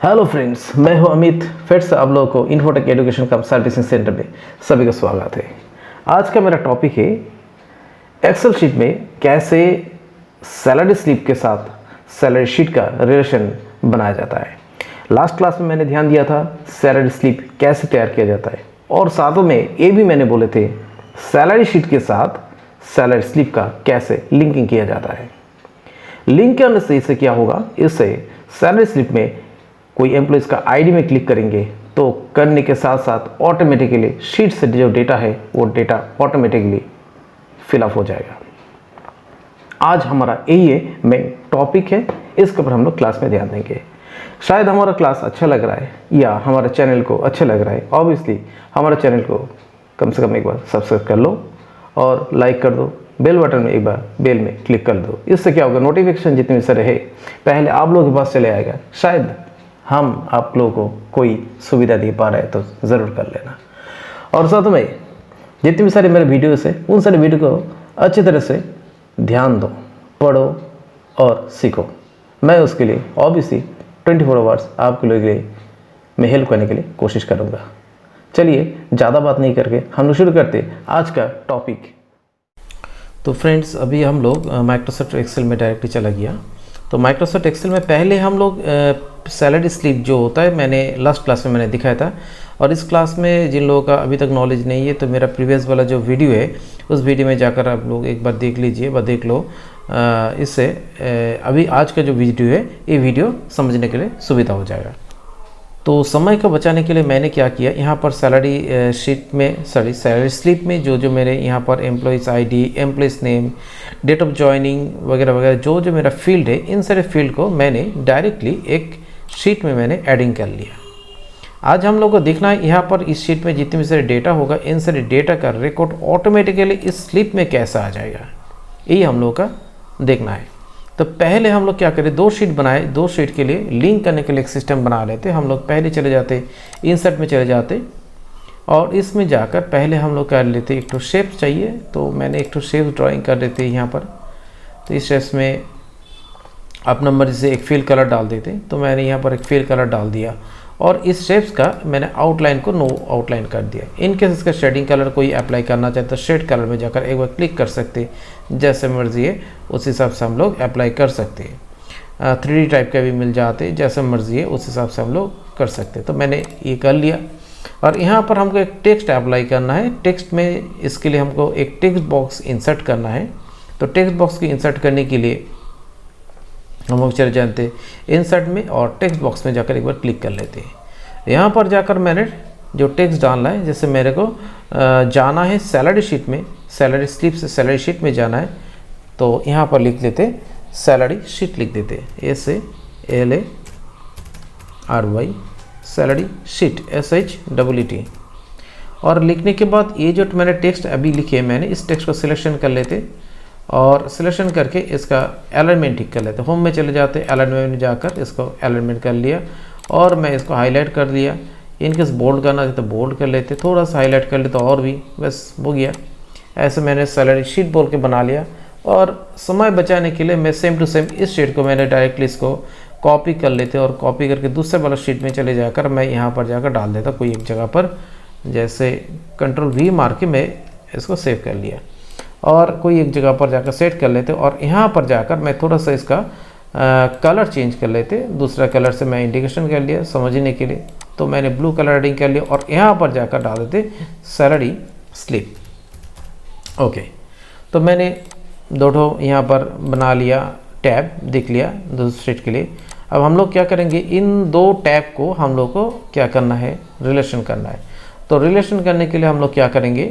Hello friends, मैं हूं अमित। फिर से आप लोगों को इन्फोटेक एजुकेशन कम सर्विसिंग सेंटर में सभी का स्वागत है। आज का मेरा टॉपिक है एक्सेल शीट में कैसे सैलरी स्लिप के साथ सैलरी शीट का रिलेशन बनाया जाता है। लास्ट क्लास में मैंने ध्यान दिया था सैलरी स्लिप कैसे तैयार किया जाता है, और साथों में ये भी मैंने बोले थे सैलरी शीट के साथ सैलरी स्लिप का कैसे लिंकिंग किया जाता है। लिंक करने से इससे क्या होगा, इससे सैलरी स्लिप में कोई एम्प्लॉइज़ का आईडी में क्लिक करेंगे तो करने के साथ साथ ऑटोमेटिकली शीट से जो डेटा है वो डेटा ऑटोमेटिकली फिलअप हो जाएगा। आज हमारा यही है मेन टॉपिक है, इसके ऊपर हम लोग क्लास में ध्यान देंगे। शायद हमारा क्लास अच्छा लग रहा है या हमारे चैनल को अच्छा लग रहा है, ऑब्वियसली हमारे चैनल को कम से कम एक बार सब्सक्राइब कर लो और लाइक कर दो, बेल बटन में एक बार बेल में क्लिक कर दो। इससे क्या होगा, नोटिफिकेशन जितने भी सारे है पहले आप लोगों के पास चले आएगा। शायद हम आप लोगों को कोई सुविधा दे पा रहे हैं तो ज़रूर कर लेना। और साथ में जितने भी सारे मेरे वीडियोस हैं उन सारे वीडियो को अच्छी तरह से ध्यान दो, पढ़ो और सीखो। मैं उसके लिए ऑब्वियसली 24 आवर्स आपके लोगों के लिए मैं हेल्प करने के लिए कोशिश करूँगा। चलिए ज़्यादा बात नहीं करके हम लोग शुरू करते आज का टॉपिक। तो फ्रेंड्स, अभी हम लोग माइक्रोसॉफ्ट एक्सेल में डायरेक्टली चला गया। तो माइक्रोसॉफ्ट एक्सेल में पहले हम लोग सैलरी स्लिप जो होता है मैंने लास्ट क्लास में मैंने दिखाया था, और इस क्लास में जिन लोगों का अभी तक नॉलेज नहीं है तो मेरा प्रीवियस वाला जो वीडियो है उस वीडियो में जाकर आप लोग एक बार देख लीजिए, व देख लो। इससे अभी आज का जो वीडियो है ये वीडियो समझने के लिए सुविधा हो जाएगा। तो समय को बचाने के लिए मैंने क्या किया, यहाँ पर सैलरी शीट में सैलरी स्लिप में जो मेरे यहाँ पर employees ID, employees name, date of joining वगैरह वगैरह जो मेरा फील्ड है, इन सारे फील्ड को मैंने डायरेक्टली एक शीट में मैंने एडिंग कर लिया। आज हम लोग को देखना है यहाँ पर इस शीट में जितने भी सारे डेटा होगा, इन सारे डेटा का रिकॉर्ड ऑटोमेटिकली इस स्लिप में कैसा आ जाएगा, यही हम लोग का देखना है। तो पहले हम लोग क्या करें, दो शीट बनाए, दो शीट के लिए लिंक करने के लिए एक सिस्टम बना लेते। हम लोग पहले चले जाते इंसर्ट में चले जाते और इसमें जाकर पहले हम लोग कर लेते एक तो शेप चाहिए, तो मैंने एक तो शेप ड्राइंग कर देते यहाँ पर। तो इस शेप्स में अपना मर्जी से एक फिल कलर डाल देते, तो मैंने यहाँ पर एक फिल कलर डाल दिया और इस शेप्स का मैंने आउटलाइन को नो आउटलाइन कर दिया। इन केस इसका शेडिंग कलर कोई अप्लाई करना चाहे तो शेड कलर में जाकर एक बार क्लिक कर सकते, जैसे मर्जी है उस हिसाब से हम लोग अप्लाई कर सकते हैं। 3D टाइप का भी मिल जाते, जैसे मर्जी है उस हिसाब से हम लोग कर सकते। तो मैंने ये कर लिया और यहाँ पर हमको एक टेक्स्ट अप्लाई करना है। टेक्स्ट में इसके लिए हमको एक टेक्स्ट बॉक्स इंसर्ट करना है। तो टेक्स्ट बॉक्स की इंसर्ट करने के लिए हम लोग चले जाते इंसर्ट में और टेक्स्ट बॉक्स में जाकर एक बार क्लिक कर लेते हैं। यहाँ पर जाकर मैंने जो टेक्स्ट डालना है, जैसे मेरे को जाना है सैलरी शीट में, सैलरी स्लिप से सैलरी शीट में जाना है, तो यहाँ पर लिख लेते सैलरी शीट, लिख देते SALARY सैलरी शीट SHEET। और लिखने के बाद ये जो मैंने टेक्स्ट अभी लिखे मैंने इस टेक्स्ट को सिलेक्शन कर लेते और सिलेक्शन करके इसका अलाइनमेंट ठीक कर लेते। होम में चले जाते, अलाइनमेंट में जाकर इसको अलाइनमेंट कर लिया और मैं इसको हाईलाइट कर लिया। इनकेस बोल्ड करना है तो बोल्ड कर लेते, थोड़ा सा हाईलाइट कर लेते और भी, बस हो गया। ऐसे मैंने सैलरी शीट बोल के बना लिया। और समय बचाने के लिए मैं सेम टू सेम इस शीट को मैंने डायरेक्टली इसको कॉपी कर लेते और कॉपी करके दूसरे वाला शीट में चले जाकर मैं यहाँ पर जाकर डाल देता कोई एक जगह पर, जैसे Ctrl+V मार के मैं इसको सेव कर लिया और कोई एक जगह पर जाकर सेट कर लेते। और यहाँ पर जाकर मैं थोड़ा सा इसका कलर चेंज कर लेते, दूसरा कलर से मैं इंडिकेशन कर लिया समझने के लिए। तो मैंने ब्लू कलर एडिंग कर लिया और यहाँ पर जाकर डाल देते सैलरी स्लिप। ओके, तो मैंने दो यहाँ पर बना लिया, टैब देख लिया दूसरे शीट के लिए। अब हम लोग क्या करेंगे, इन दो टैब को हम लोग को क्या करना है, रिलेशन करना है। तो रिलेशन करने के लिए हम लोग क्या करेंगे,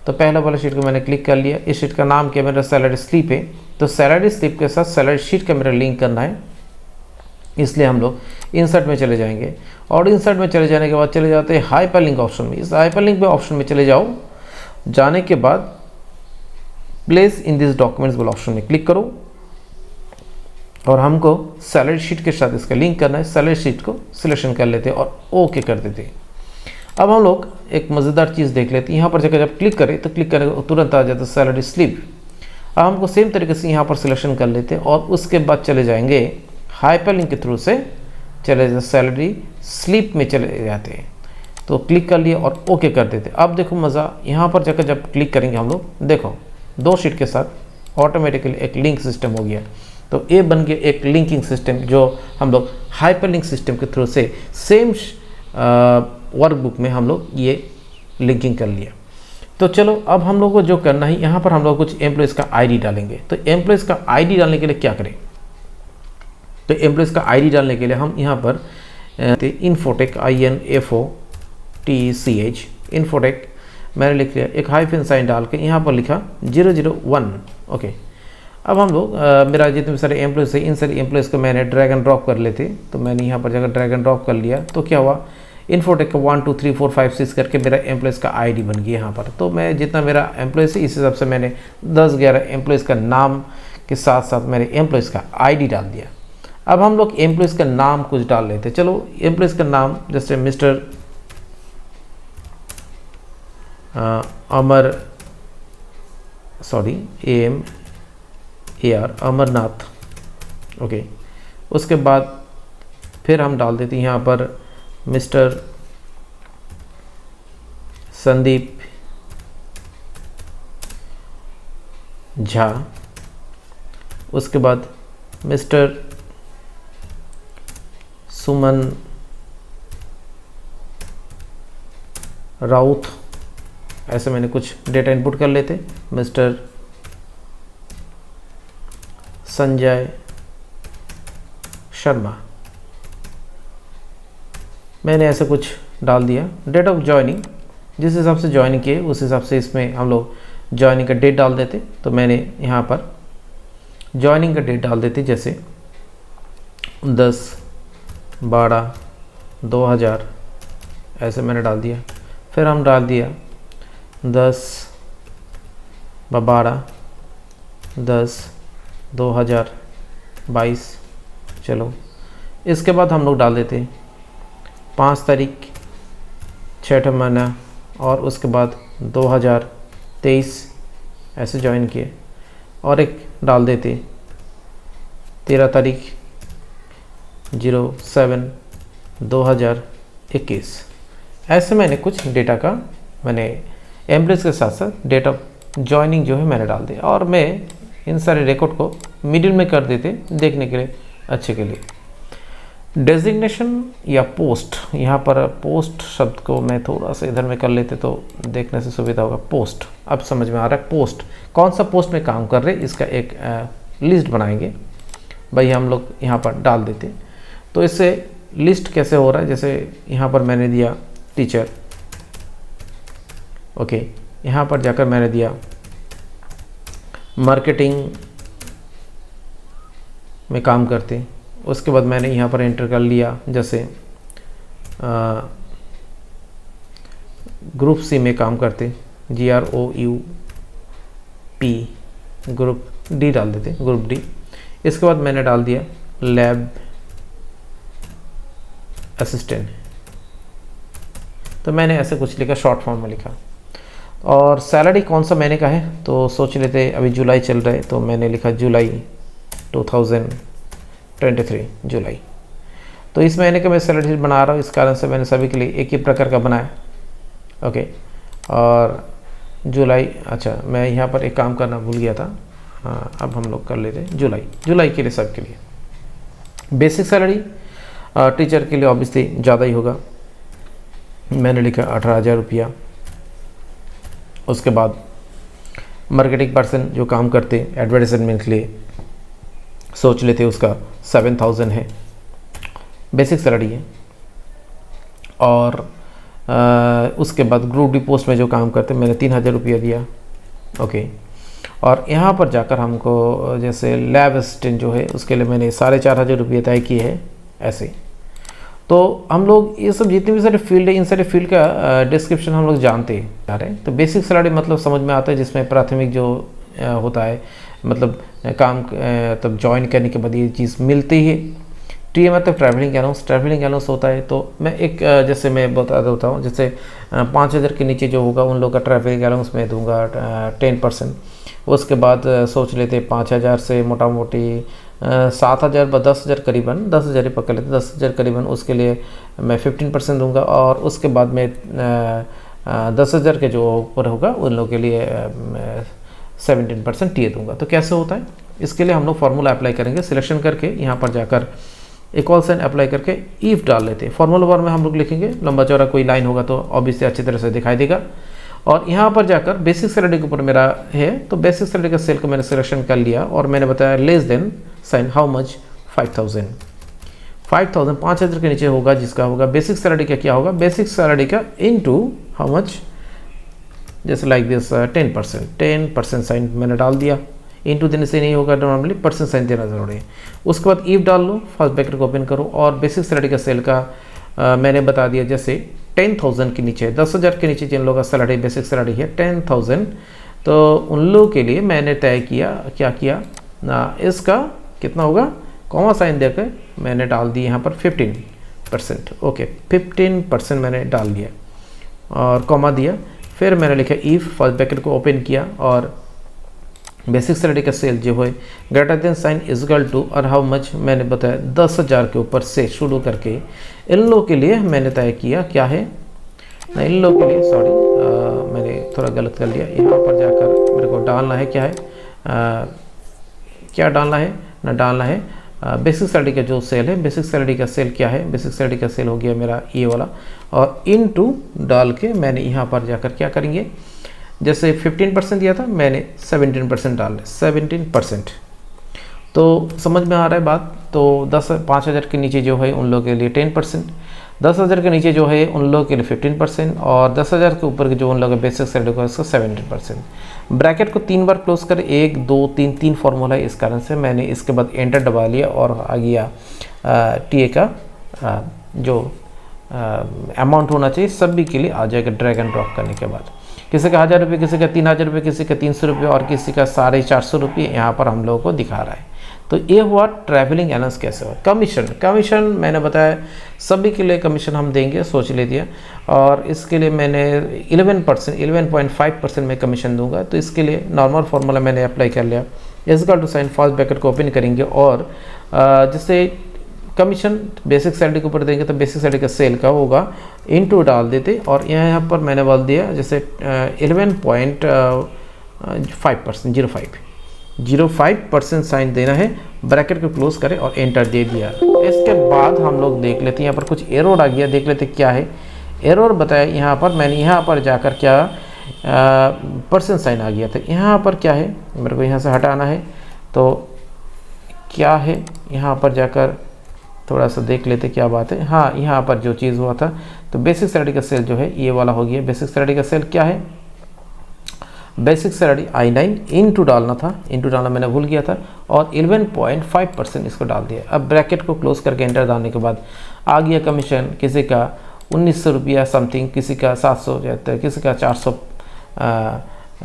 तो पहला वाला शीट को मैंने क्लिक कर लिया। इस शीट का नाम क्या, मेरा सैलरी स्लिप है। तो सैलरी स्लिप के साथ सैलरी शीट का मेरा लिंक करना है, इसलिए हम लोग इंसर्ट में चले जाएंगे और इंसर्ट में चले जाने के बाद चले जाते हैं हाइपरलिंक ऑप्शन में। इस हाइपरलिंक पे ऑप्शन में चले जाओ, जाने के बाद प्लेस इन दिस डॉक्यूमेंट्स वाला ऑप्शन में क्लिक करो और हमको सैलरी शीट के साथ इसका लिंक करना है। सैलरी शीट को सिलेक्शन कर लेते और ओके कर देते। अब हम लोग एक मज़ेदार चीज़ देख लेते हैं। यहाँ पर जाकर जब क्लिक करें तो क्लिक करने को तुरंत आ जाता है सैलरी स्लिप। अब हमको सेम तरीके से यहाँ पर सिलेक्शन कर लेते हैं और उसके बाद चले जाएंगे हाइपरलिंक के थ्रू से चले जाते, सैलरी स्लिप में चले जाते हैं। तो क्लिक कर लिया और ओके कर देते। अब देखो मज़ा, यहाँ पर जाकर जब क्लिक करेंगे हम लोग, देखो 2 शीट के साथ ऑटोमेटिकली एक लिंक सिस्टम हो गया। तो ये बन गया एक लिंकिंग सिस्टम जो हम लोग हाइपर लिंक सिस्टम के थ्रू से सेम वर्कबुक में हम लोग ये लिंकिंग कर लिया। तो चलो अब हम लोग को जो करना है, यहाँ पर हम लोग कुछ एम्प्लॉयज़ का आईडी डालेंगे। तो एम्प्लॉयज़ का आईडी डालने के लिए क्या करें, तो एम्प्लॉयज़ का आईडी डालने के लिए हम यहाँ पर इन्फोटेक INFOTECH इन्फोटेक मैंने लिख लिया, एक हाइफन साइन डाल के यहाँ पर लिखा 001। ओके, अब हम लोग मेरा जितने भी सारे एम्प्लॉयज़ है इन सारे एम्प्लॉयज़ को मैंने ड्रैग एंड ड्रॉप कर लेते। तो मैंने यहाँ पर जाकर ड्रैग एंड ड्रॉप कर लिया। तो क्या हुआ, इन्फोटेक का 1 2 3 4 5 6 करके मेरा एम्प्लॉयज़ का आईडी बन गया यहाँ पर। तो मैं जितना मेरा एम्प्लॉयज़ है इस हिसाब से मैंने 10-11 एम्प्लॉयज़ का नाम के साथ साथ मेरे एम्प्लॉयज़ का आईडी डाल दिया। अब हम लोग एम्प्लॉयज़ का नाम कुछ डाल लेते। चलो एम्प्लॉयज़ का नाम जैसे मिस्टर AMAR अमरनाथ। ओके, उसके बाद फिर हम डाल देते यहाँ पर मिस्टर संदीप झा। उसके बाद मिस्टर सुमन राउत, ऐसे मैंने कुछ डेटा इनपुट कर लेते। मिस्टर संजय शर्मा, मैंने ऐसे कुछ डाल दिया। डेट ऑफ जॉइनिंग, जिस हिसाब से ज्वाइनिंग किए उस हिसाब से इसमें हम लोग ज्वाइनिंग का डेट डाल देते। तो मैंने यहाँ पर ज्वाइनिंग का डेट डाल देते, जैसे 10/12/2000 ऐसे मैंने डाल दिया। फिर हम डाल दिया 10/12/2022। चलो, इसके बाद हम लोग डाल देते 5 तारीख 6ठा महीना और उसके बाद 2023 ऐसे ज्वाइन किए। और एक डाल देते 13 तारीख 07/2021। ऐसे मैंने कुछ डेटा का मैंने एम्प्लॉयज़ के साथ साथ डेट ऑफ जॉइनिंग जो है मैंने डाल दिया। और मैं इन सारे रिकॉर्ड को मिडिल में कर देते देखने के लिए अच्छे के लिए। डेजिग्नेशन या पोस्ट, यहाँ पर पोस्ट शब्द को मैं थोड़ा सा इधर में कर लेते तो देखने से सुविधा होगा। पोस्ट, अब समझ में आ रहा है। पोस्ट, कौन सा पोस्ट में काम कर रहे इसका एक लिस्ट बनाएंगे भाई, हम लोग यहाँ पर डाल देते। तो इससे लिस्ट कैसे हो रहा है, जैसे यहाँ पर मैंने दिया टीचर। ओके, यहाँ पर जाकर मैंने दिया मार्केटिंग में काम करते। उसके बाद मैंने यहाँ पर एंटर कर लिया जैसे ग्रुप सी में काम करते, GROUP, ग्रुप डी डाल देते, ग्रुप डी। इसके बाद मैंने डाल दिया लैब असिस्टेंट। तो मैंने ऐसे कुछ लिखा, शॉर्ट फॉर्म में लिखा। और सैलरी कौन सा मैंने कहा है तो सोच लेते, अभी जुलाई चल रहा है तो मैंने लिखा जुलाई 2023 जुलाई। तो इस महीने का मैं सैलरी शीट बना रहा हूँ, इस कारण से मैंने सभी के लिए एक ही प्रकार का बनाया। ओके, और जुलाई, अच्छा मैं यहाँ पर एक काम करना भूल गया था। हाँ, अब हम लोग कर लेते हैं जुलाई के लिए, सबके लिए। बेसिक सैलरी टीचर के लिए ऑब्वियसली ज़्यादा ही होगा, मैंने लिखा 18,000 रुपया। उसके बाद मार्केटिंग पर्सन जो काम करते एडवर्टाइजमेंट के लिए सोच लेते उसका 7,000 है, बेसिक सैलरी है। और उसके बाद ग्रुप डी पोस्ट में जो काम करते मैंने 3,000 रुपया दिया। ओके, और यहाँ पर जाकर हमको जैसे लैब असिस्टेंट जो है उसके लिए मैंने 4,500 रुपये तय किए हैं ऐसे। तो हम लोग ये सब जितने भी सारे फील्ड है इन सारे फील्ड का डिस्क्रिप्शन हम लोग जानते हैं। तो बेसिक सैलरी मतलब समझ में आता है, जिसमें प्राथमिक जो होता है मतलब काम तब ज्वाइन करने के बाद ये चीज़ मिलती है। टी मतलब ट्रैवलिंग अलाउंस होता है। तो मैं एक जैसे मैं बता देता हूँ, जैसे 5,000 के नीचे जो होगा उन लोग का ट्रैवलिंग अलाउंस मैं दूंगा 10%। उसके बाद सोच लेते 5,000 से मोटा मोटी 7,000 व 10,000 करीबन, 10,000 ही पकड़ लेते, 10,000 करीबन, उसके लिए मैं 15% दूंगा और उसके बाद में 10,000 के जो ऊपर होगा उन लोगों के लिए 17% टीए दूंगा। तो कैसे होता है, इसके लिए हम लोग फार्मूला अप्लाई करेंगे। सिलेक्शन करके यहाँ पर जाकर इक्वल साइन अप्लाई करके इफ डाल लेते हैं। फार्मूला बार में हम लोग लिखेंगे, लंबा चौड़ा कोई लाइन होगा तो ऑब्वियसली अच्छी तरह से दिखाई देगा। और यहाँ पर जाकर बेसिक सैलरी के ऊपर मेरा है, तो बेसिक सैलरी का सेल को मैंने सिलेक्शन कर लिया और मैंने बताया less than sign how much 5,000, 5,000 के नीचे होगा जिसका होगा बेसिक सैलरी का क्या होगा, बेसिक सैलरी का इनटू हाउ मच, जैसे लाइक दिस 10% साइन मैंने डाल दिया। इनटू देने से नहीं होगा, नॉर्मली परसेंट साइन देना जरूरी है। उसके बाद इफ डाल लो, फर्स्ट ब्रैकेट को ओपन करो और बेसिक सैलरी का सेल का मैंने बता दिया, जैसे 10,000 के नीचे, 10,000 के नीचे जिन लोगों का सैलरी बेसिक सैलरी है 10,000, तो उन लोगों के लिए मैंने तय किया, क्या किया ना, इसका कितना होगा, कॉमा साइन देकर मैंने डाल दी यहाँ पर 15%। ओके, 15% मैंने डाल दिया और कॉमा दिया। फिर मैंने लिखा इफ, फर्स्ट ब्रैकेट को ओपन किया और बेसिक सैलरी का सेल जो है greater than sign is equal to और हाउ मच मैंने बताया 10,000 के ऊपर से शुरू करके इन लोगों के लिए मैंने तय किया क्या है ना, इन लोगों के लिए सॉरी मैंने थोड़ा गलत कर लिया। यहाँ पर जाकर मेरे को डालना है क्या है, क्या डालना है ना, डालना है बेसिक सैलरी का जो सेल है, बेसिक सैलरी का सेल क्या है, बेसिक सैलरी का सेल हो गया मेरा ये वाला, और इनटू डाल के मैंने यहाँ पर जाकर क्या करेंगे, जैसे 15% दिया था मैंने 17% डाल, 17%। तो समझ में आ रहा है बात। तो 5,000 के नीचे जो है उन लोगों के लिए 10%, 10,000 के नीचे जो है उन लोगों के लिए 15% और 10,000 के ऊपर के जो उन लोगों का बेसिक सैलरी को इसका 17%। ब्रैकेट को 3 बार क्लोज कर, 1 2 3 3 फार्मूला है, इस कारण से मैंने इसके बाद एंटर दबा लिया और आ गया टीए का जो अमाउंट होना चाहिए सभी के लिए आ जाएगा ड्रैग एंड ड्रॉप करने के बाद। किसी का 1,000 रुपये, किसी का 3,000 रुपये, किसी का 300 रुपये और किसी का 450 रुपये यहाँ पर हम लोगों को दिखा रहा है। तो ये हुआ ट्रैवलिंग अलाउंस कैसे हुआ। कमीशन मैंने बताया सभी के लिए कमीशन हम देंगे, सोच ले दिया, और इसके लिए मैंने 11.5% में कमीशन दूंगा। तो इसके लिए नॉर्मल फार्मूला मैंने अप्लाई कर लिया, is equal to sign first bracket को ओपन करेंगे और जैसे कमीशन बेसिक सैलरी के ऊपर देंगे तो बेसिक सैलरी का सेल का होगा इनटू डाल देते और यहाँ पर मैंने बोल दिया जैसे 11.5%, 05% साइन देना है, ब्रैकेट को क्लोज करें और एंटर दे दिया। इसके बाद हम लोग देख लेते हैं यहाँ पर कुछ एरर आ गया, देख लेते क्या है एरर बताया। यहाँ पर मैंने यहाँ पर जाकर क्या परसेंट साइन आ गया था, यहाँ पर क्या है मेरे को यहाँ से हटाना है, तो क्या है यहाँ पर जाकर थोड़ा सा देख लेते क्या बात है। हाँ, यहाँ पर जो चीज़ हुआ था तो बेसिक सैलरी का सेल जो है ये वाला हो गया। बेसिक सैलरी का सेल क्या है, बेसिक सैलरी I9 इनटू डालना था, इनटू डालना मैंने भूल गया था और 11.5% इसको डाल दिया। अब ब्रैकेट को क्लोज करके एंटर डालने के बाद आ गया कमीशन, किसी का 1,900 रुपया समथिंग, किसी का 700, किसी का 400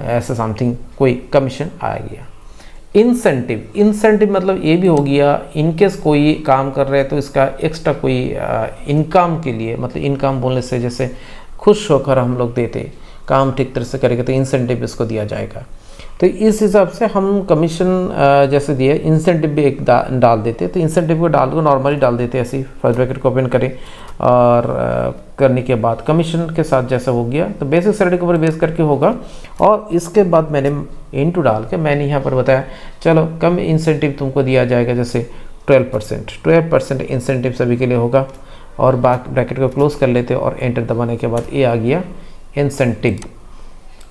ऐसा समथिंग कोई कमीशन आ गया। इंसेंटिव मतलब ये भी हो गया इनकेस कोई काम कर रहे हैं तो इसका एक्स्ट्रा कोई इनकम के लिए, मतलब इनकम बोलने से जैसे खुश होकर हम लोग देते, काम ठीक तरह से करेंगे तो इंसेंटिव इसको दिया जाएगा। तो इस हिसाब से हम कमीशन जैसे दिए इंसेंटिव भी एक डाल देते, तो इंसेंटिव को डाल को नॉर्मली डाल देते ऐसे ही, फर्स्ट ब्रैकेट को ओपन करें और करने के बाद कमीशन के साथ जैसा हो गया तो बेसिक सैलरी के ऊपर बेस करके होगा। और इसके बाद मैंने इनटू डाल के मैंने यहाँ पर बताया चलो कम इंसेंटिव तुमको दिया जाएगा, जैसे 12% इंसेंटिव सभी के लिए होगा और ब्रैकेट को क्लोज कर लेते और एंटर दबाने के बाद ये आ गया इंसेंटिव।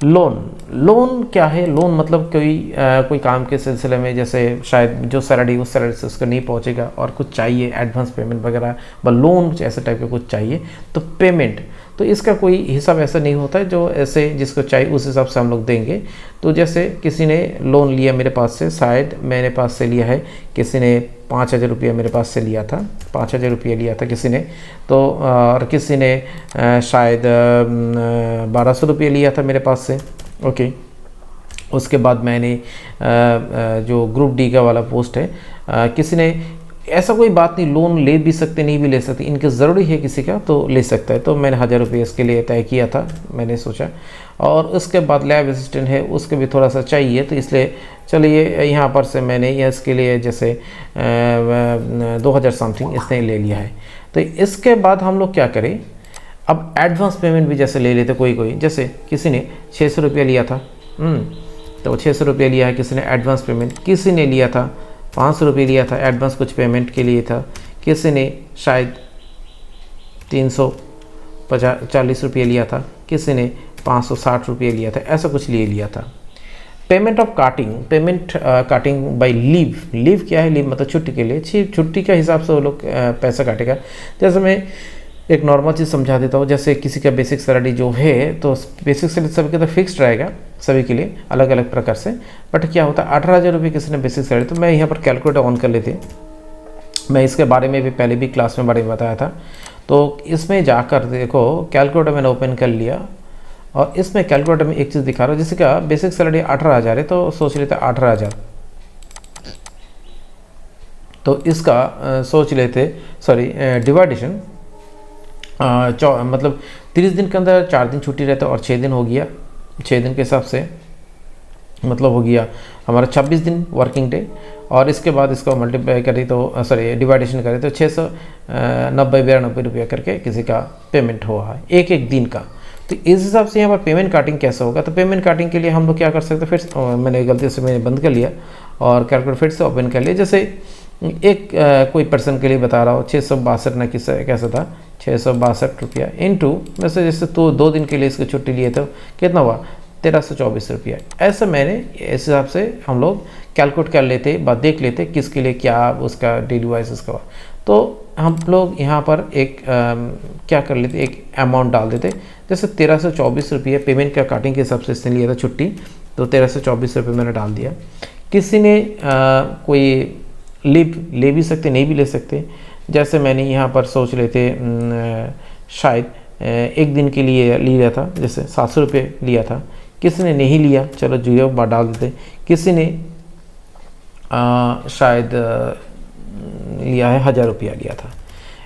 लोन क्या है, लोन मतलब कोई काम के सिलसिले में जैसे शायद जो सैलरी उस सैलरी से उसको नहीं पहुंचेगा और कुछ चाहिए एडवांस पेमेंट वगैरह, लोन ऐसे टाइप का कुछ चाहिए तो पेमेंट, तो इसका कोई हिसाब ऐसा नहीं होता है, जो ऐसे जिसको चाहिए उस हिसाब से हम लोग देंगे। तो जैसे किसी ने लोन लिया मेरे पास से, शायद मैंने पास से लिया है, किसी ने 5,000 रुपया मेरे पास से लिया था, 5,000 रुपया लिया था किसी ने, तो और किसी ने शायद 1,200 रुपये लिया था मेरे पास से। ओके, उसके बाद मैंने जो ग्रुप डी का वाला पोस्ट है, किसी ने ऐसा कोई बात नहीं, लोन ले भी सकते नहीं भी ले सकते, इनके ज़रूरी है किसी का तो ले सकता है। तो मैंने 1000 रुपये इसके लिए तय किया था, मैंने सोचा। और उसके बाद लैब असिस्टेंट है, उसके भी थोड़ा सा चाहिए, तो इसलिए चलिए यहाँ पर से मैंने इसके लिए जैसे 2000 समथिंग इसने ले लिया है। तो इसके बाद हम लोग क्या करें, अब एडवांस पेमेंट भी जैसे ले लेते कोई जैसे किसी ने 600 रुपया लिया था, तो 600 रुपये लिया है किसी ने एडवांस पेमेंट, किसी ने लिया था 500 रुपये लिया था एडवांस कुछ पेमेंट के लिए था, किसी ने शायद 340 रुपये लिया था, किसी ने 560 रुपये लिया था, ऐसा कुछ लिया था। Payment of cutting by leave क्या है, लीव मतलब छुट्टी के लिए, छुट्टी के हिसाब से वो लोग पैसा काटेगा। जैसे मैं एक नॉर्मल चीज़ समझा देता हूँ, जैसे किसी का बेसिक सैलरी जो है तो बेसिक सैलरी सभी का तो फिक्स्ड रहेगा सभी के लिए अलग अलग प्रकार से, बट क्या होता है 18,000 रुपये किसी ने बेसिक सैलरी, तो मैं यहाँ पर कैलकुलेटर ऑन कर लेते, मैं इसके बारे में भी पहले भी क्लास में बारे में बताया था। तो इसमें जाकर देखो कैलकुलेटर मैंने ओपन कर लिया और इसमें कैलकुलेटर में एक चीज़ दिखा रहा हूँ, जिसका बेसिक सैलरी 18,000 है, तो सोच लेते 18,000, तो इसका सोच लेते डिवाइडेशन मतलब 30 दिन के अंदर 4 दिन छुट्टी रहता है और 6 दिन हो गया, 6 दिन के हिसाब से मतलब हो गया हमारा 26 दिन वर्किंग डे। और इसके बाद इसको मल्टीप्लाई करें तो डिवाइडेशन करें तो 690 रुपया करके किसी का पेमेंट हुआ है एक दिन का। तो इस हिसाब से यहाँ पर पेमेंट काटिंग कैसे होगा, तो पेमेंट काटिंग के लिए हम लोग क्या कर सकते हैं, फिर मैंने गलती से मैंने बंद कर लिया और कैलकुलेटर फिर से ओपन कर लिया। जैसे एक कोई पर्सन के लिए बता रहा हूँ 662 ना कैसा था 662 रुपया इंटू वैसे जैसे तो 2 दिन के लिए इसकी छुट्टी लिए तो कितना हुआ 1324 रुपया। ऐसा मैंने इस हिसाब से हम लोग कैलकुलेट कर लेते, बात देख लेते किसके लिए क्या उसका डेली वाइज उसका। तो हम लोग यहाँ पर एक क्या कर लेते, एक अमाउंट डाल देते, जैसे 1324 रुपये पेमेंट का काटिंग के हिसाब से इसने लिया था छुट्टी, तो 1324 रुपये मैंने डाल दिया। किसी ने कोई लीव ले भी सकते नहीं भी ले सकते, जैसे मैंने यहाँ पर सोच लेते शायद एक दिन के लिए लिया था, जैसे 700 रुपये लिया था, किसी ने नहीं लिया चलो 0 बार डाल देते, किसी ने शायद लिया है 1000 रुपया लिया था।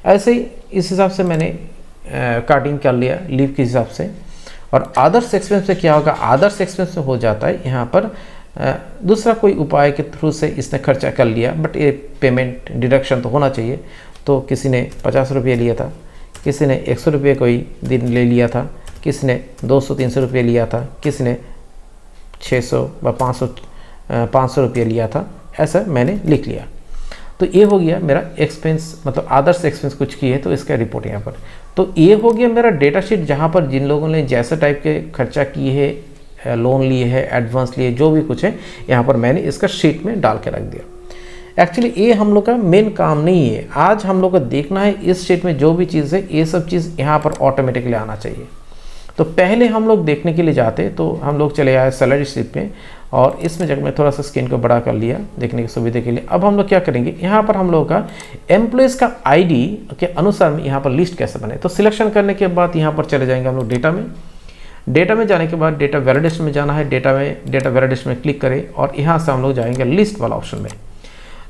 ऐसे ही इस हिसाब से मैंने काटिंग कर लिया लीव के हिसाब से। और आदर्श एक्सपेंस में क्या होगा, आदर्श एक्सपेंस में हो जाता है यहाँ पर दूसरा कोई उपाय के थ्रू से इसने खर्चा कर लिया, बट ये पेमेंट डिडक्शन तो होना चाहिए। तो किसी ने 50 रुपये लिया था, किसी ने 100 रुपये कोई दिन ले लिया था, किसी ने 200-300 रुपये लिया था, किसी ने 600 व 500 रुपये लिया था, ऐसा मैंने लिख लिया। तो ये हो गया मेरा एक्सपेंस, मतलब आदर्श एक्सपेंस कुछ किए तो इसका रिपोर्ट यहाँ पर। तो ये हो गया मेरा डेटा शीट, जहाँ पर जिन लोगों ने जैसे टाइप के खर्चा किए हैं, लोन लिए है, एडवांस लिए, जो भी कुछ है यहाँ पर मैंने इसका शीट में डाल के रख दिया। एक्चुअली ये हम लोग का मेन काम नहीं है, आज हम लोग को देखना है इस शीट में जो भी चीज़ है ये सब चीज़ यहाँ पर ऑटोमेटिकली आना चाहिए। तो पहले हम लोग देखने के लिए जाते तो हम लोग चले आए सैलरी शीट में, और इसमें जब मैं थोड़ा सा स्क्रीन को बड़ा कर लिया देखने की सुविधा के लिए। अब हम लोग क्या करेंगे, यहाँ पर हम लोग का एम्प्लॉयज़ का आईडी के अनुसार में यहाँ पर लिस्ट कैसे बने। तो सिलेक्शन करने के बाद यहाँ पर चले जाएंगे हम लोग डेटा में, डेटा में जाने के बाद डेटा वैलिडेशन में जाना है, डेटा वैलिडेशन में क्लिक करें और यहाँ से हम लोग जाएंगे लिस्ट वाला ऑप्शन में।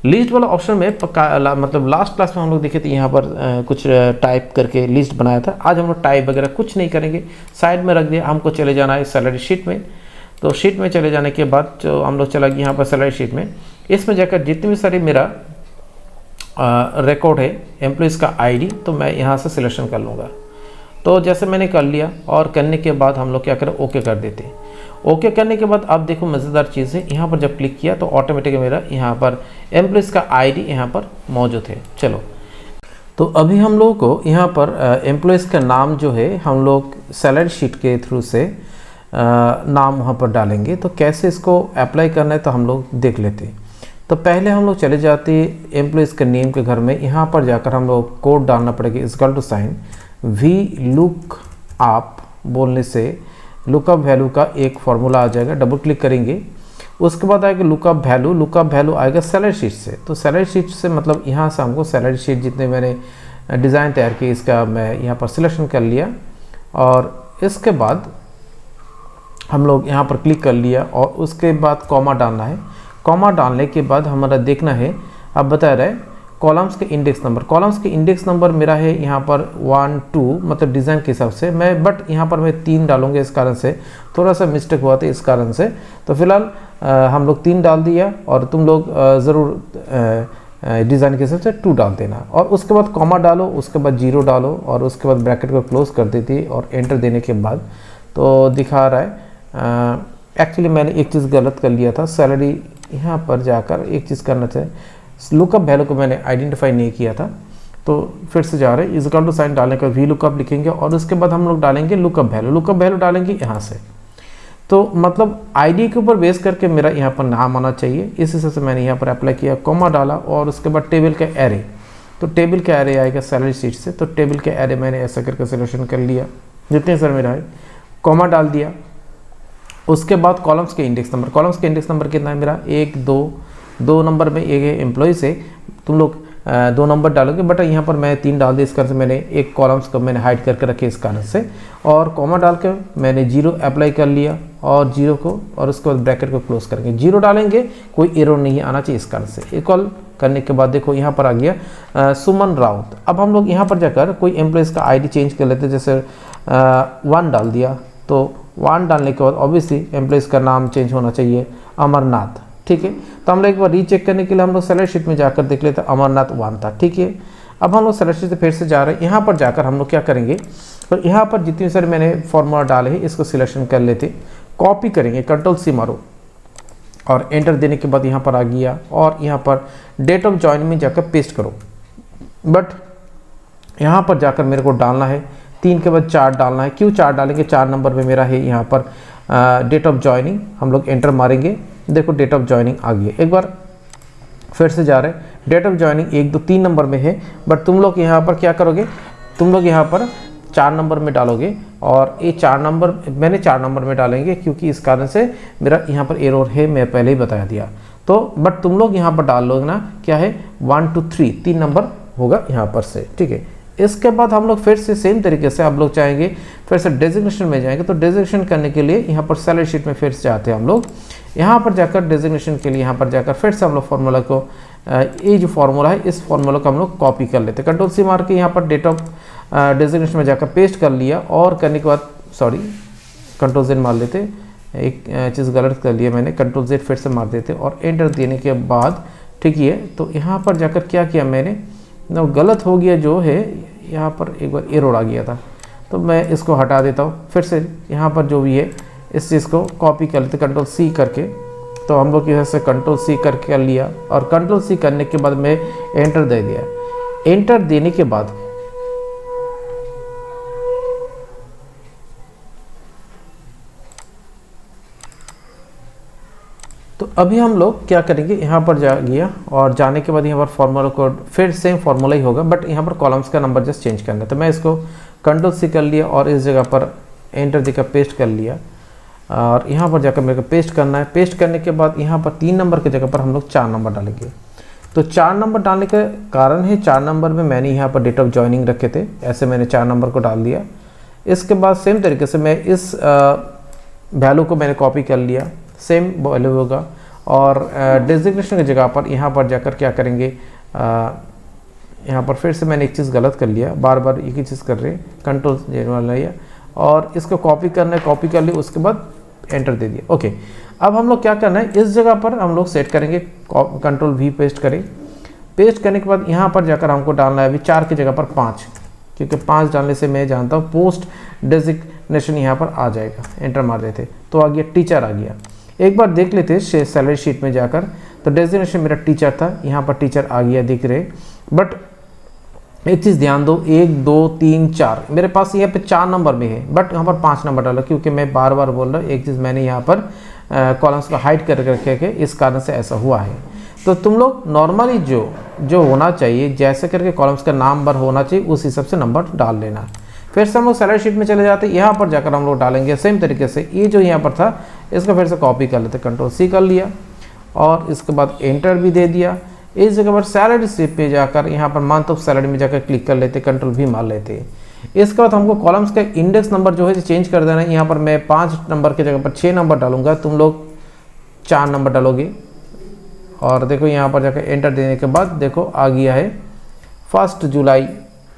लिस्ट वाला ऑप्शन में मतलब लास्ट क्लास में हम लोग देखे थे यहाँ पर कुछ टाइप करके लिस्ट बनाया था। आज हम लोग टाइप वगैरह कुछ नहीं करेंगे, साइड में रख दिया। हमको चले जाना है सैलरी शीट में। तो शीट में चले जाने के बाद जो हम लोग चला गए यहाँ पर सैलरी शीट में, इसमें जाकर जितनी भी सारी मेरा रिकॉर्ड है एम्प्लॉयज़ का आईडी, तो मैं यहाँ से सिलेक्शन कर लूँगा। तो जैसे मैंने कर लिया और करने के बाद हम लोग क्या करें, ओके कर देते। ओके करने के बाद अब देखो मज़ेदार चीज़ है, यहाँ पर जब क्लिक किया तो ऑटोमेटिक मेरा यहाँ पर एम्प्लॉयज़ का आईडी यहाँ पर मौजूद है। चलो तो अभी हम लोगों को यहाँ पर एम्प्लॉयज़ का नाम जो है हम लोग सैलरी शीट के थ्रू से नाम वहाँ पर डालेंगे। तो कैसे इसको अप्लाई करना है तो हम लोग देख लेते। तो पहले हम लोग चले जाते एम्प्लॉयज़ के नेम के घर में, यहाँ पर जाकर हम लोग कोड डालना पड़ेगा equal to sign V look up बोलने से लुकअप वैल्यू का एक फार्मूला आ जाएगा, डबल क्लिक करेंगे उसके बाद आएगा लुकअप वैल्यू आएगा सैलरी शीट से। तो सैलरी शीट से मतलब यहाँ से हमको सैलरी शीट जितने मैंने डिज़ाइन तैयार किए इसका मैं यहाँ पर सिलेक्शन कर लिया और इसके बाद हम लोग यहाँ पर क्लिक कर लिया और उसके बाद कॉमा डालना है। कॉमा डालने के बाद हमारा देखना है, अब बता रहा है कॉलम्स के इंडेक्स नंबर, कॉलम्स के इंडेक्स नंबर मेरा है यहाँ पर 1 2, मतलब डिज़ाइन के हिसाब से मैं, बट यहाँ पर मैं 3 डालूंगा, इस कारण से थोड़ा सा मिस्टेक हुआ था इस कारण से। तो फिलहाल हम लोग 3 डाल दिया, और तुम लोग ज़रूर डिज़ाइन के हिसाब से 2 डाल देना, और उसके बाद कॉमा डालो, उसके बाद 0 डालो, और उसके बाद ब्रैकेट को क्लोज कर देती, और एंटर देने के बाद तो दिखा रहा है। एक्चुअली मैंने एक चीज़ गलत कर लिया था, सैलरी यहाँ पर जाकर एक चीज़ करना चाहिए, लुकअप वैल्यू को मैंने आइडेंटिफाई नहीं किया था, तो फिर से जा रहे हैं, इज इक्वल टू साइन डालने का वी लुकअप लिखेंगे, और उसके बाद हम लोग डालेंगे लुकअप वैल्यू, लुकअप वैल्यू डालेंगे यहाँ से। तो मतलब आईडी के ऊपर बेस करके मेरा यहाँ पर नाम आना चाहिए, इस हिसाब से मैंने यहाँ पर अप्लाई किया, कॉमा डाला, और उसके बाद टेबल का एरे, तो टेबल का एरे आएगा सैलरी शीट से, तो टेबल के एरे मैंने ऐसा करके सिलेक्शन कर लिया, जितने सर मेरा है, कॉमा डाल दिया। उसके बाद कॉलम्स के इंडेक्स नंबर, कॉलम्स के इंडेक्स नंबर कितना है मेरा 1 2 नंबर में एक है एम्प्लॉय से, तुम लोग 2 नंबर डालोगे, बट यहाँ पर मैं 3 डाल दिया, इस कारण से मैंने एक कॉलम्स को मैंने हाइड करके रखे इस कारण से, और कॉमा डाल के मैंने 0 अप्लाई कर लिया, और 0 को, और उसके बाद ब्रैकेट को क्लोज करेंगे, 0 डालेंगे, कोई एरर नहीं आना चाहिए इस कारण से। इक्वल करने के बाद देखो यहाँ पर आ गया सुमन राउत। अब हम लोग यहाँ पर जाकर कोई एम्प्लॉयज़ का आईडी चेंज कर लेते, जैसे 1 डाल दिया, तो 1 डालने के बाद ऑब्वियसली एम्प्लॉयज़ का नाम चेंज होना चाहिए अमरनाथ, ठीक है। तो हम लोग एक बार रीचेक करने के लिए हम लोग सैलरी शीट में जाकर देख लेते, अमरनाथ 1 था, ठीक है। अब हम लोग सैलरी शीट से फिर से जा रहे हैं, यहाँ पर जाकर हम लोग क्या करेंगे, तो यहाँ पर जितनी सारे मैंने फॉर्मूला डाले हैं इसको सिलेक्शन कर लेते, कॉपी करेंगे, Ctrl+C मारो, और एंटर देने के बाद यहाँ पर आ गया, और यहाँ पर डेट ऑफ ज्वाइन में जाकर पेस्ट करो, बट यहाँ पर जाकर मेरे को डालना है 3 के बाद 4 डालना है। क्यों 4 डालेंगे, 4 नंबर में मेरा है यहाँ पर डेट ऑफ ज्वाइनिंग, हम लोग एंटर मारेंगे, देखो डेट ऑफ ज्वाइनिंग आ गई। एक बार फिर से जा रहे हैं, डेट ऑफ ज्वाइनिंग 1 2 3 नंबर में है, बट तुम लोग यहाँ पर क्या करोगे, तुम लोग यहाँ पर 4 नंबर में डालोगे, और ये 4 नंबर मैंने 4 नंबर में डालेंगे, क्योंकि इस कारण से मेरा यहाँ पर एरर है, मैं पहले ही बता दिया। तो बट तुम लोग यहाँ पर डाल लोगे ना, क्या है 1 2 3 नंबर होगा यहाँ पर से, ठीक है। इसके बाद हम लोग फिर से सेम तरीके से आप लोग चाहेंगे फिर से डेजिग्नेशन में जाएंगे, तो डेजिग्नेशन करने के लिए यहाँ पर सैलरी शीट में फिर से आते हैं हम लोग, यहाँ पर जाकर डेजिग्नेशन के लिए यहाँ पर जाकर फिर से हम लोग फार्मूला को, ये जो फार्मूला है इस फार्मूला को हम लोग कॉपी कर लेते, Ctrl+C मार के यहाँ पर डेट ऑफ डेजिग्नेशन में जाकर पेस्ट कर लिया, और करने के बाद सॉरी Ctrl+Z मार लेते, एक चीज़ गलत कर लिया मैंने, Ctrl+Z फिर से मार देते, और एंटर देने के बाद ठीक है। तो यहाँ पर जाकर क्या किया मैंने, गलत हो गया जो है, यहाँ पर एक बार एरर आ गया था, तो मैं इसको हटा देता हूँ, फिर से यहाँ पर जो भी है इस चीज़ को कॉपी कर लेते Ctrl+C करके, तो हम लोग यहाँ से Ctrl+C करके कर लिया, और Ctrl+C करने के बाद मैं एंटर दे दिया। एंटर देने के बाद तो अभी हम लोग क्या करेंगे, यहाँ पर जा गया, और जाने के बाद यहाँ पर फार्मूला कोड फिर सेम फार्मूला ही होगा, बट यहाँ पर कॉलम्स का नंबर जस्ट चेंज करना है, तो मैं इसको Ctrl+C कर लिया, और इस जगह पर एंटर देकर पेस्ट कर लिया, और यहाँ पर जाकर मेरे को पेस्ट करना है। पेस्ट करने के बाद यहाँ पर 3 नंबर की जगह पर हम लोग 4 नंबर डालेंगे, तो 4 नंबर डालने का कारण है 4 नंबर में मैंने यहाँ पर डेट ऑफ ज्वाइनिंग रखे थे, ऐसे मैंने 4 नंबर को डाल दिया। इसके बाद सेम तरीके से मैं इस वैल्यू को मैंने कॉपी कर लिया, सेम वैल्यू होगा, और डेजिग्नेशन की जगह पर यहाँ पर जाकर क्या करेंगे, यहाँ पर फिर से मैंने एक चीज़ गलत कर लिया, बार बार एक ही चीज़ कर रहे हैं, Ctrl+Z वाला लिया, और इसको कॉपी करना है, कॉपी कर लिया, उसके बाद एंटर दे दिया। ओके, अब हम लोग क्या करना है, इस जगह पर हम लोग सेट करेंगे, Ctrl+V पेस्ट करें, पेस्ट करने के बाद यहाँ पर जाकर हमको डालना है अभी 4 की जगह पर 5, क्योंकि 5 डालने से मैं जानता हूँ पोस्ट डेजिग्नेशन यहाँ पर आ जाएगा, एंटर मार देते तो आ गया, टीचर आ गया। एक बार देख लेते सैलरी शीट में जाकर, तो डेजिग्नेशन मेरा टीचर था, यहाँ पर टीचर आ गया दिख रहे, बट एक चीज़ ध्यान दो, 1 2 3 4 मेरे पास यहाँ पे 4 नंबर में है, बट यहाँ पर 5 नंबर डाला, क्योंकि मैं बार बार बोल रहा हूँ, एक चीज़ मैंने यहाँ पर कॉलम्स को हाइड करके रखे के, इस कारण से ऐसा हुआ है। तो तुम लोग नॉर्मली जो होना चाहिए, जैसे करके कॉलम्स का नंबर होना चाहिए उस हिसाब से नंबर डाल लेना। फिर से हम लोग सैलरी शीट में चले जाते हैं, यहाँ पर जाकर हम लोग डालेंगे सेम तरीके से, ये जो यहाँ पर था इसको फिर से कॉपी कर लेते, Ctrl+C कर लिया, और इसके बाद एंटर भी दे दिया। इस जगह पर सैलरी शीट पे जाकर यहाँ पर मंथ ऑफ सैलरी में जाकर क्लिक कर लेते, Ctrl+V मार लेते। इसके बाद हमको कॉलम्स का इंडेक्स नंबर जो है चेंज कर देना है। यहाँ पर मैं 5 नंबर की जगह पर 6 नंबर डालूंगा, तुम लोग 4 नंबर डालोगे, और देखो यहाँ पर जाकर एंटर देने के बाद देखो आ गया है 1 जुलाई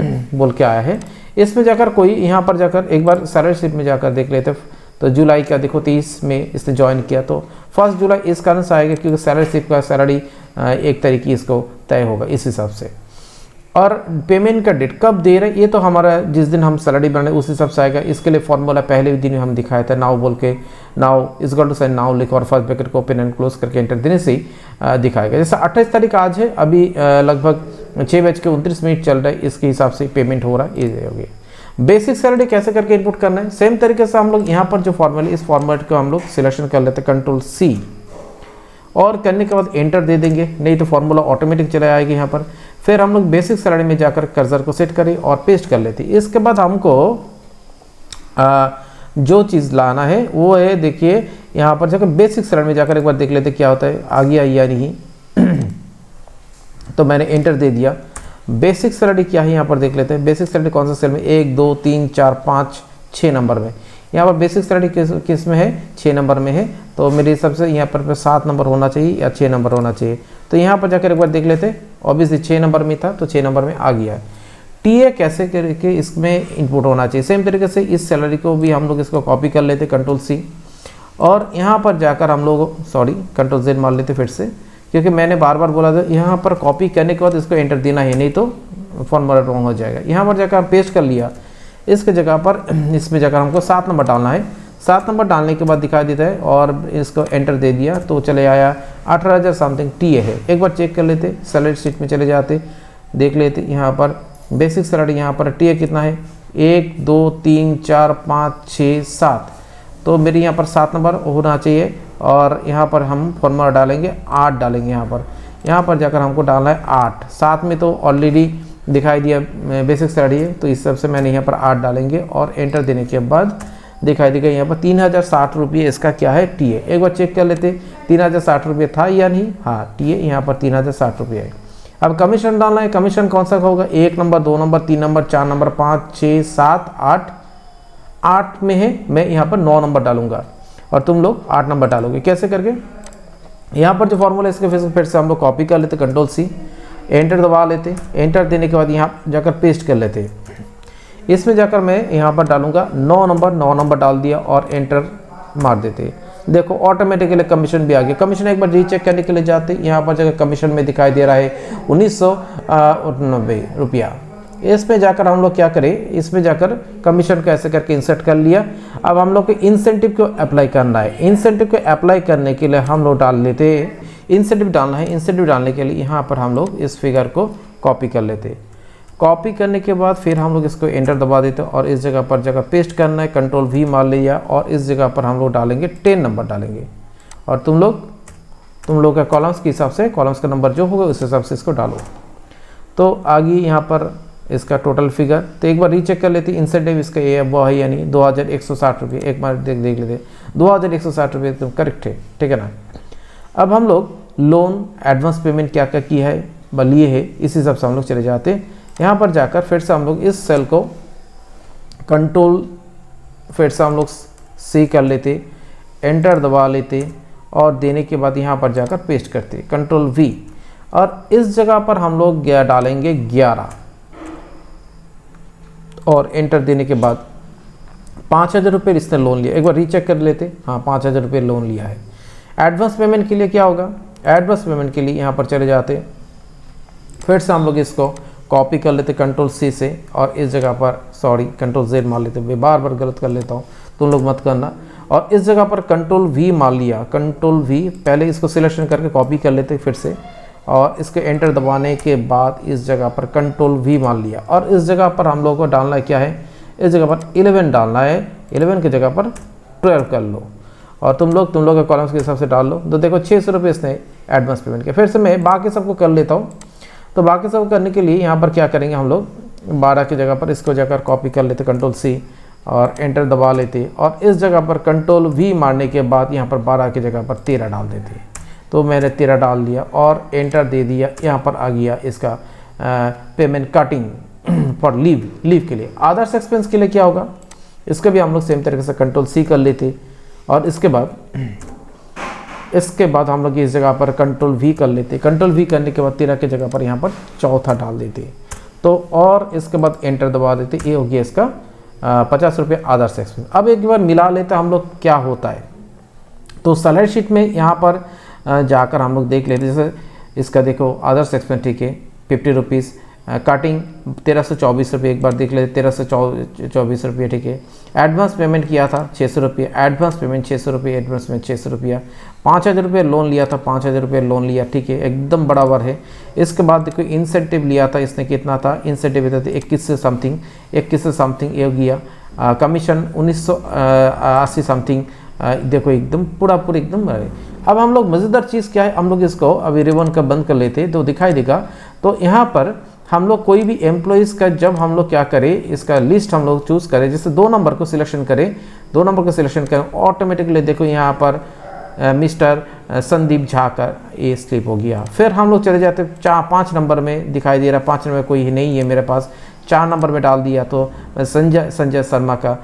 बोल के आया है। इसमें जाकर कोई यहाँ पर जाकर एक बार सैलरी स्लिप में जाकर देख लेते, तो जुलाई का देखो 30 में इसने ज्वाइन किया, तो 1 जुलाई इस कारण से आएगा क्योंकि सैलरी स्लिप का सैलरी एक तरीके इसको तय होगा इस हिसाब से। और पेमेंट का डेट कब दे रहे, ये तो हमारा जिस दिन हम सैलरी बनाए उस हिसाब से आएगा। इसके लिए फॉर्मूला पहले भी दिन हम दिखाया था, नाउ बोल के, now is got to sign now लिखो और फर्स्ट ब्रैकेट को ओपन एंड क्लोज करके एंटर देने से ही दिखाएगा। जैसे 28 तारीख आज है, अभी लगभग 6:29 चल रहा है, इसके हिसाब से पेमेंट हो रहा है, ये हो गया। बेसिक सैलरी कैसे करके इनपुट करना है, सेम तरीके से हम लोग यहाँ पर जो फॉर्मूला इस फॉर्मेट को हम लोग सिलेक्शन कर लेते हैं, Ctrl+C, और करने के बाद एंटर दे देंगे, नहीं तो फॉर्मूला ऑटोमेटिक चला आएगा यहाँ पर। फिर हम लोग बेसिक सैलरी में जाकर कर्सर को सेट करें और पेस्ट कर लेते हैं। इसके बाद हमको जो चीज़ लाना है वो है, देखिए यहाँ पर जाकर बेसिक सैलरी में जाकर एक बार देख लेते क्या होता है, आ गया या नहीं। तो मैंने एंटर दे दिया। बेसिक सैलरी क्या है यहाँ पर देख लेते हैं। बेसिक सैलरी कौन सा सेल में, 1 2 3 4 5 6 नंबर में। यहाँ पर बेसिक सैलरी किस में है, 6 नंबर में है। तो मेरे हिसाब से यहाँ पर 7 नंबर होना चाहिए या 6 नंबर होना चाहिए। तो यहाँ पर जाकर एक बार देख लेते, ऑब्वियसली 6 नंबर में था तो 6 नंबर में आ गया है। टीए कैसे करके इसमें इनपुट होना चाहिए, सेम तरीके से इस सैलरी को भी हम लोग इसको कॉपी कर लेते, Ctrl+C, और यहाँ पर जाकर हम लोग Ctrl+Z मार लेते फिर से, क्योंकि मैंने बार बार बोला था यहाँ पर कॉपी करने के बाद इसको एंटर देना है, नहीं तो फॉर्मूला रॉन्ग हो जाएगा। यहाँ पर जाकर पेस्ट कर लिया, इसके जगह पर इसमें जाकर हमको 7 नंबर डालना है। 7 नंबर डालने के बाद दिखाई देता है और इसको एंटर दे दिया तो चले आया 18,000 समथिंग टीए है। एक बार चेक कर लेते, सैलरी शीट में चले जाते, देख लेते यहाँ पर बेसिक सैलरी, यहाँ पर टीए कितना है, 1 2 3 4 5 6 7, तो मेरे यहाँ पर 7 नंबर होना चाहिए। और यहाँ पर हम फॉर्मूला डालेंगे 8 डालेंगे, यहाँ पर जाकर हमको डालना है 8। 7 में तो ऑलरेडी दिखाई दिया बेसिक सैलरी है, तो इस हिसाब से मैंने यहाँ पर 8 डालेंगे और एंटर देने के बाद दिखाई देगा यहाँ पर 3060 रुपये इसका क्या है, टीए। एक बार चेक कर लेते 3060 रुपये था या नहीं, हाँ टीए यहाँ पर 3060 रुपये है। अब कमीशन डालना है, कमीशन कौन सा होगा, 1 नंबर 2 नंबर 3 नंबर 4 नंबर 5 6 7 8, 8 में है, मैं यहाँ पर 9 नंबर डालूंगा और तुम लोग 8 नंबर डालोगे। कैसे करके, यहाँ पर जो फॉर्मूला इसके फिर से हम लोग कॉपी कर लेते, Ctrl+C, एंटर दबा लेते, एंटर देने के बाद यहाँ जाकर पेस्ट कर लेते। इसमें जाकर मैं यहाँ पर डालूंगा 9 नंबर डाल दिया और एंटर मार देते। देखो ऑटोमेटिकली कमीशन भी आ गया। कमीशन एक बार रीचेक करने के लिए जाते, यहाँ पर जाकर कमीशन में दिखाई दे रहा है 1990 रुपया। इसमें जाकर हम लोग क्या करें, इसमें जाकर कमीशन को ऐसे करके इंसर्ट कर लिया। अब हम लोग को इंसेंटिव को अप्लाई करना है। इंसेंटिव को अप्लाई करने के लिए हम लोग डाल लेते, इंसेंटिव डालना है। इंसेंटिव डालने के लिए यहाँ पर हम लोग इस फिगर को कॉपी कर लेते। कॉपी करने के बाद फिर हम लोग इसको एंटर दबा देते और इस जगह पर जगह पेस्ट करना है, Ctrl+V मार लिया और इस जगह पर हम लोग डालेंगे 10 नंबर डालेंगे। और तुम लोग का कॉलम्स के हिसाब से, कॉलम्स का नंबर जो होगा उस हिसाब से इसको डालो। तो आगे यहाँ पर इसका टोटल फिगर, तो एक बार रीचेक कर लेते इंसेंटिव इसका ये वो है या नहीं, 2160 रुपये। एक बार देख लेते 2160 रुपये एकदम करेक्ट है, ठीक है ना। अब हम लोग लोन एडवांस पेमेंट क्या क्या किया है लिए है, इस हिसाब से हम लोग चले जाते हैं। यहाँ पर जाकर फिर से हम लोग इस सेल को फिर से हम लोग C कर लेते, एंटर दबा लेते और देने के बाद यहाँ पर जाकर पेस्ट करते, Ctrl+V, और इस जगह पर हम लोग डालेंगे 11 और एंटर देने के बाद 5000 रुपये इसने लोन लिया। एक बार रीचेक कर लेते, हाँ 5000 रुपये लोन लिया है। एडवांस पेमेंट के लिए क्या होगा, एडवांस पेमेंट के लिए यहाँ पर चले जाते, फिर से हम लोग इसको कॉपी कर लेते Ctrl+C से और इस जगह पर Ctrl+Z मार लेते। मैं बार बार गलत कर लेता हूँ, तुम लोग मत करना। और इस जगह पर Ctrl+V मार लिया, Ctrl+V, पहले इसको सिलेक्शन करके कॉपी कर लेते फिर से, और इसके एंटर दबाने के बाद इस जगह पर Ctrl+V मार लिया और इस जगह पर हम लोगों को डालना है क्या है, इस जगह पर 11 डालना है, 11 की जगह पर 12 कर लो और तुम लोग के कॉलम्स के हिसाब से डाल लो। तो देखो 600 रुपये इसने एडवांस पेमेंट के। फिर से मैं बाकी सबको कर लेता हूँ। तो बाकी सब करने के लिए यहाँ पर क्या करेंगे, हम लोग 12 की जगह पर इसको जाकर कॉपी कर लेते, Ctrl+C और एंटर दबा लेते और इस जगह पर Ctrl+V मारने के बाद यहाँ पर 12 की जगह पर 13 डाल देते। तो मैंने 13 डाल दिया और एंटर दे दिया। यहाँ पर आ गया इसका पेमेंट कटिंग फॉर लीव के लिए। अदर्स एक्सपेंस के लिए क्या होगा, इसका भी हम लोग सेम तरीके से Ctrl+C कर लेते और इसके बाद इसके बाद हम लोग इस जगह पर कंट्रोल वी कर लेते, कंट्रोल वी करने के बाद 13 की जगह पर यहाँ पर चौथा डाल देते, तो और इसके बाद एंटर दबा देते। ये हो गया इसका 50 रुपये आदर्श एक्सपेंस। अब एक बार मिला लेते हम लोग क्या होता है। तो सैलरी शीट में यहाँ पर जाकर हम लोग देख लेते, जैसे इसका देखो आदर्श एक्सपेंस ठीक है 50 रुपीज़, काटिंग 1324 रुपये, एक बार देख लेते 1324 रुपये ठीक है। एडवांस पेमेंट किया था 600 रुपये, एडवांस पेमेंट 600 रुपये, एडवांस पेमेंट 600 रुपया, 5000 रुपये लोन लिया था, 5000 रुपये लोन लिया ठीक है, एकदम बराबर है। इसके बाद देखो इंसेंटिव लिया था इसने, कितना था इंसेंटिव, 21 से समथिंग ये हो गया। कमीशन 1980 समथिंग, देखो एकदम पूरा एकदम। अब हम लोग मज़ेदार चीज़ क्या है, हम लोग इसको अभी रिबन का बंद कर लेते तो दिखाई देगा। तो यहाँ पर हम लोग कोई भी एम्प्लॉइज़ का जब हम लोग क्या करें, इसका लिस्ट हम लोग चूज़ करें, जैसे 2 नंबर को सिलेक्शन करें, 2 नंबर को सिलेक्शन करें, ऑटोमेटिकली देखो यहाँ पर मिस्टर संदीप झा का ये स्लिप हो गया। फिर हम लोग चले जाते 5 नंबर में, दिखाई दे रहा 5 नंबर कोई नहीं है मेरे पास, 4 नंबर में डाल दिया तो संजय शर्मा का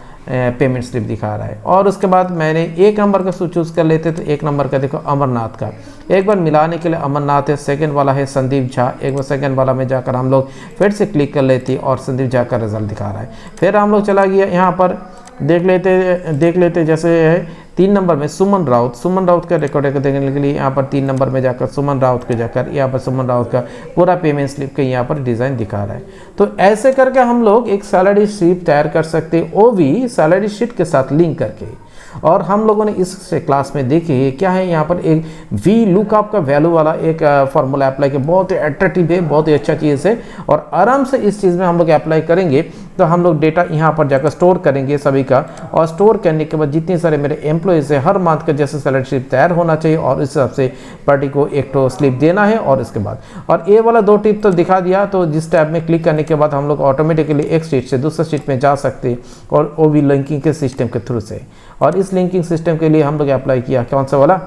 पेमेंट स्लिप दिखा रहा है। और उसके बाद मैंने 1 नंबर का चूज़ कर लेते, तो 1 नंबर का देखो अमरनाथ का, एक बार मिलाने के लिए अमरनाथ है, सेकंड वाला है संदीप झा, एक बार सेकंड वाला में जाकर हम लोग फिर से क्लिक कर लेते और संदीप झा का रिजल्ट दिखा रहा है। फिर हम लोग चला गया यहाँ पर देख लेते जैसे है 3 नंबर में सुमन राउत का रिकॉर्ड देखने के लिए यहाँ पर 3 नंबर में जाकर सुमन राउत के जाकर यहाँ पर सुमन राउत का पूरा पेमेंट स्लिप का यहाँ पर डिज़ाइन दिखा रहा है। तो ऐसे करके हम लोग एक सैलरी स्लिप तैयार कर सकते हैं, वो भी सैलरी शीट के साथ लिंक करके। और हम लोगों ने इस क्लास में देखी क्या है, यहाँ पर एक वी लुकअप का वैल्यू वाला एक फार्मूला अप्लाई किया, बहुत ही अट्रैक्टिव है, बहुत ही अच्छा चीज़ है। और आराम से इस चीज़ में हम लोग अप्लाई करेंगे तो हम लोग डेटा यहाँ पर जाकर स्टोर करेंगे सभी का, और स्टोर करने के बाद जितने सारे मेरे एम्प्लॉयज़ है हर मंथ का जैसे सैलरी स्लिप तैयार होना चाहिए, और इस हिसाब से पार्टी को एक तो स्लिप देना है। और इसके बाद और ये वाला 2 टिप तो दिखा दिया, तो जिस टैब में क्लिक करने के बाद हम लोग ऑटोमेटिकली एक शीट से दूसरे शीट में जा सकते हैं, और वो भी लिंकिंग के सिस्टम के थ्रू से। और इस लिंकिंग सिस्टम के लिए हम लोग अप्लाई किया, कौन सा वाला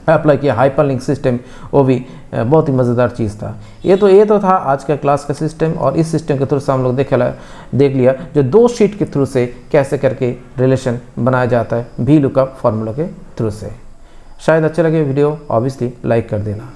अप्लाई किया, हाइपर लिंक सिस्टम, वो भी बहुत ही मज़ेदार चीज़ था। ये तो था आज का क्लास का सिस्टम, और इस सिस्टम के थ्रू से हम लोग देख लिया जो 2 शीट के थ्रू से कैसे करके रिलेशन बनाया जाता है वी लुकअप फार्मूला के थ्रू से। शायद अच्छा लगे वीडियो, ऑब्वियसली लाइक कर देना।